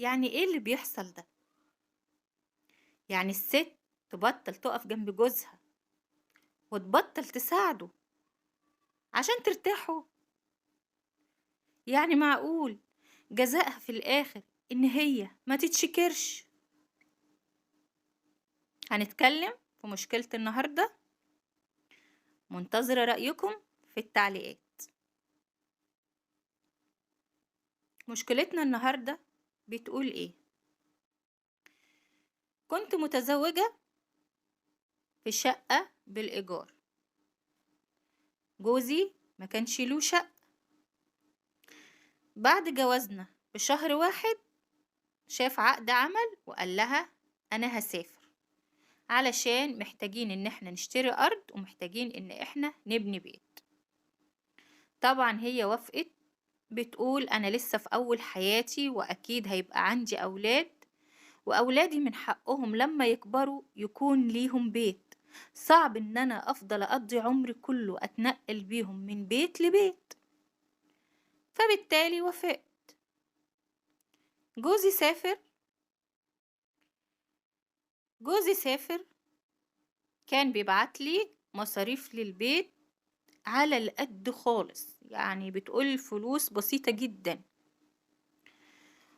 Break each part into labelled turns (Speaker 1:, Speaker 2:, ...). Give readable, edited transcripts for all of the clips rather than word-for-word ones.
Speaker 1: يعني ايه اللي بيحصل ده؟ يعني الست تبطل تقف جنب جوزها وتبطل تساعده عشان ترتاحوا؟ يعني معقول جزائها في الآخر إن هي ما تتشكرش؟ هنتكلم في مشكلة النهاردة، منتظرة رأيكم في التعليقات. مشكلتنا النهاردة بتقول ايه؟ كنت متزوجة في شقة بالإيجار، جوزي ما كانش له شقة. بعد جوازنا بشهر واحد شاف عقد عمل وقال لها أنا هسافر علشان محتاجين إن احنا نشتري أرض ومحتاجين إن احنا نبني بيت. طبعا هي وافقت، بتقول أنا لسه في أول حياتي وأكيد هيبقى عندي أولاد، وأولادي من حقهم لما يكبروا يكون ليهم بيت. صعب إن أنا أفضل أقضي عمري كله أتنقل بيهم من بيت لبيت. فبالتالي وافقت. جوزي سافر. جوزي سافر كان بيبعتلي مصاريف للبيت على القد خالص، يعني بتقول فلوس بسيطة جدا،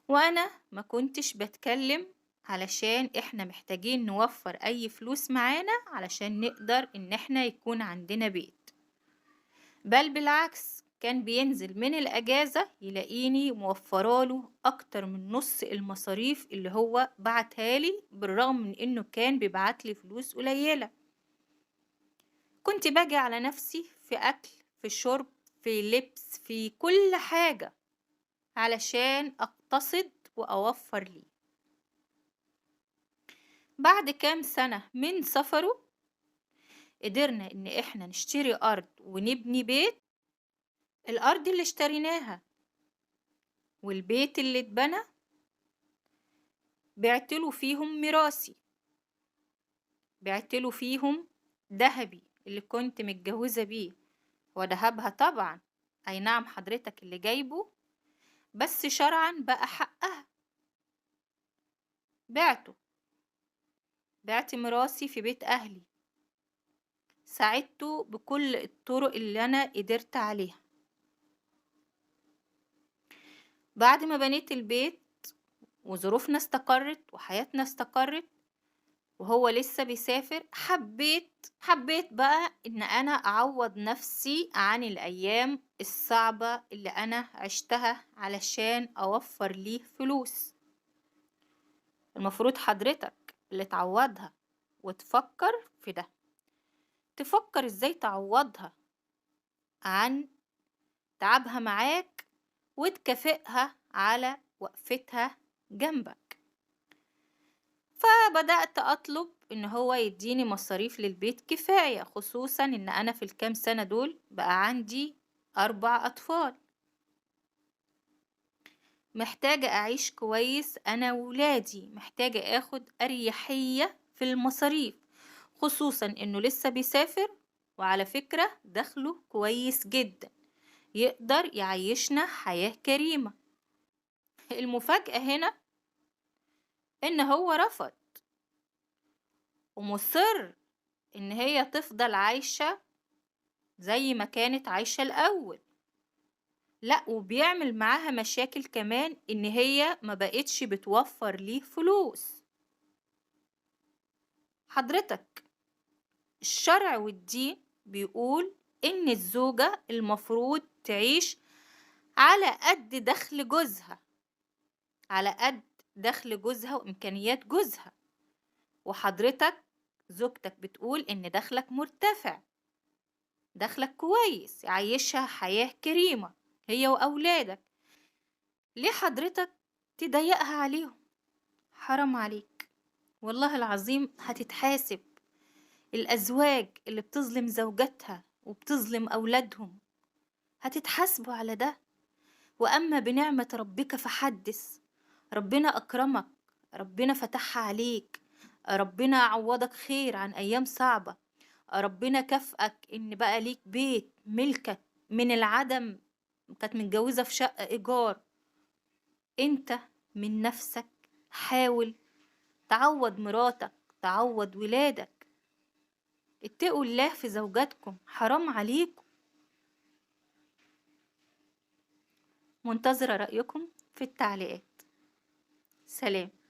Speaker 1: وأنا ما كنتش بتكلم علشان احنا محتاجين نوفر أي فلوس معانا علشان نقدر إن احنا يكون عندنا بيت. بل بالعكس، كان بينزل من الأجازة يلاقيني موفراله أكتر من نص المصاريف اللي هو بعتها لي، بالرغم من إنه كان بيبعتلي فلوس قليلة. كنت باجي على نفسي في أكل، في شرب، في لبس، في كل حاجة علشان أقتصد وأوفر لي. بعد كام سنة من سفره قدرنا إن إحنا نشتري أرض ونبني بيت. الأرض اللي اشتريناها والبيت اللي اتبنى بعتله فيهم ميراثي، بعتله فيهم ذهبي اللي كنت متجوزة بيه، ودهبها طبعا. أي نعم حضرتك اللي جايبه، بس شرعا بقى حقها. بعته، بعت ميراثي في بيت أهلي، ساعدته بكل الطرق اللي أنا قدرت عليها. بعد ما بنيت البيت وظروفنا استقرت وحياتنا استقرت وهو لسه بيسافر، حبيت بقى ان انا اعوض نفسي عن الايام الصعبة اللي انا عشتها علشان اوفر ليه فلوس. المفروض حضرتك اللي تعوضها وتفكر في ده، تفكر ازاي تعوضها عن تعبها معاك وتكافئها على وقفتها جنبك. فبدأت أطلب إن هو يديني مصاريف للبيت كفاية، خصوصا إن أنا في الكام سنة دول بقى عندي 4 أطفال، محتاجة أعيش كويس أنا وولادي، محتاجة أخد أريحية في المصاريف، خصوصا إنه لسه بيسافر، وعلى فكرة دخله كويس جدا يقدر يعيشنا حياة كريمة. المفاجأة هنا إن هو رفض ومصر إن هي تفضل عايشة زي ما كانت عايشة الأول. لا، وبيعمل معاها مشاكل كمان إن هي ما بقتش بتوفر ليه فلوس. حضرتك الشرع والدين بيقول إن الزوجة المفروض تعيش على قد دخل جوزها، على قد دخل جوزها وإمكانيات جوزها. وحضرتك زوجتك بتقول إن دخلك مرتفع، دخلك كويس يعيشها حياة كريمة هي وأولادك. ليه حضرتك تضيقها عليهم؟ حرام عليك، والله العظيم هتتحاسب. الأزواج اللي بتظلم زوجاتها وبتظلم أولادهم هتتحاسبوا على ده. وأما بنعمة ربك فحدث، ربنا أكرمك، ربنا فتحها عليك، ربنا عوضك خير عن أيام صعبة، ربنا كافئك إن بقى ليك بيت ملكك من العدم، كانت متجوزة في شقة إيجار. انت من نفسك، حاول تعوض مراتك، تعوض ولادك. اتقوا الله في زوجاتكم، حرام عليكم. منتظرة رأيكم في التعليقات. سلام.